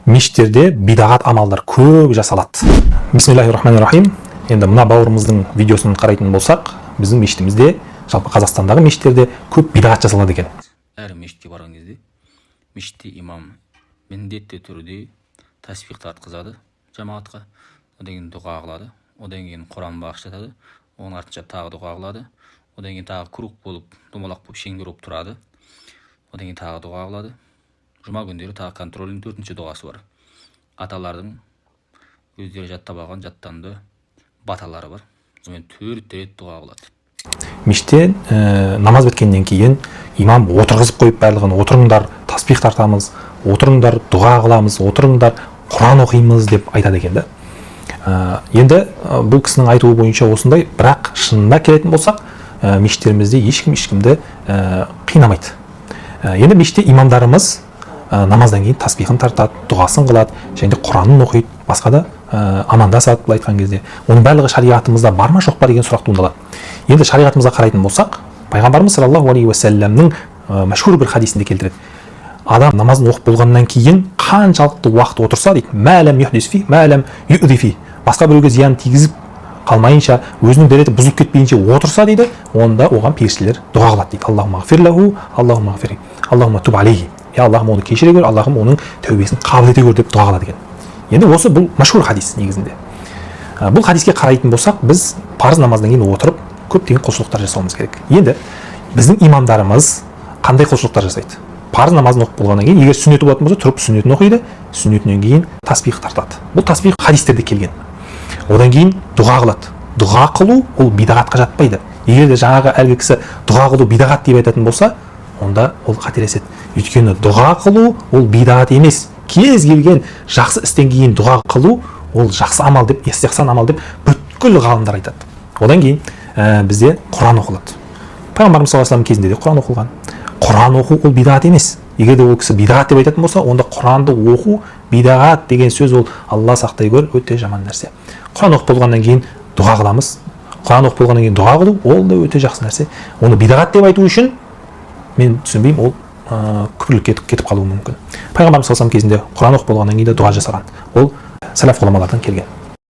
мешіттерде бидағат амалдар көп жасалады. Бисмиллахир-рахманир-рахим. Енді мына бауырымыздың видеосын қарайтын болсақ, біздің мешітімізде, жалпы Қазақстандағы мешіттерде көп бидағат жасалады екен. Әр мешітке барған кезде мешітте имам міндетті түрде тасбих тартқызады жамағатқа, одан кейін дұға қылады, одан кейін Құран бағыштатады, оның артынша тағы дұға қылады, одан кейін тағы круг болып, домалақ болып, шеңбер болып тұрады, одан кейін тағы дұға қылады. Жұма күндері тағы контрольдің 4-ші дұғасы бар. Аталардың өздері жаттап алған жаттанды баталары бар. Сонымен 4 рет дұға қылады. Мешітте намаз біткеннен кейін имам отырғызып қойып барлығын, отырыңдар, тасбих тартамыз, отырыңдар, дұға қыламыз, отырыңдар, Құран оқимыз деп айтады екен да. Енді бұл кісінің айтуы бойынша осындай, бірақ шынына келетін болсақ, мешіттерімізде ешкімді қинамайды. Енді мешітте имамдарымыз намаздан кейін тасбихын тартады, дұғасын қылады, және Құранын оқиды, басқа да амандасады, былай айтқан кезде. Оның барлығы шариғатымызда бар ма жоқ па деген сұрақ туындалады. Енді шариғатымызға қарайтын болсақ, пайғамбарымыз саллаллаху алейхи уассаламның мәшһүр бір хадисінде келтіреді. Адам намазын оқып болғаннан кейін қаншалықты уақыт отырса дейді, мәләм юхдисфи, мәләм юдифи, басқа біреуге зиян тигізіп қалмайынша, өзінің дәреті бұзылып кетпейінше отырса дейді, онда оған періштелер дұға қылады дейді. Аллахумма ғфирлаху, Аллахумма ғфири, Аллахумма туп алейхи. Аллахым оны кешіре көр, Аллахым оның тәубесін қабыл ете көр деп дұға қылады екен. Енді осы бұл мәшһүр хадис негізінде. Бұл хадиске қарайтын болсақ, біз парыз намаздан кейін отырып көптеген құлшылықтар жасауымыз керек. Енді біздің имамдарымыз қандай құлшылықтар жасайды? Парыз намазын оқып болғаннан кейін, егер сүннеті болатын болса, тұрып сүннетін оқиды, сүннетінен кейін тасбих тартады. Бұл тасбих хадистерде келген. Одан кейін дұға қылады. Дұға қылу ол бидағатқа жатпайды. Егер де жаңағы әлгі кісі дұға қылу бидағат деп айтатын болса, онда ол қателеседі. Өйткені дұға қылу ол бидағат емес. Кез келген жақсы істен кейін дұға қылу ол жақсы амал деп, истихсан амал деп бүткіл ғалымдар айтады. Одан кейін бізде Құран оқылады. Пайғамбарымыз саллаллаху алейхи кезінде де Құран оқылған. Құран оқу ол бидағат емес. Егер де ол кісі бидағат деп айтатын болса, онда Құранды оқу бидағат деген сөз ол Алла сақтай көр, өте жаман нәрсе. Құран оқып болғаннан кейін дұға қыламыз. Құран оқып болғаннан кейін дұға қылу ол да өте жақсы нәрсе. Оны бидағат деп айту үшін мен түсінбеймін, ол күпірлік кетіп қалуы мүмкін. Пайғамбарымыз саллаллаху алейхи кезінде Құран оқып болғаннан кейін де дұға жасаған. Ол сәләф ғұламалардан келген.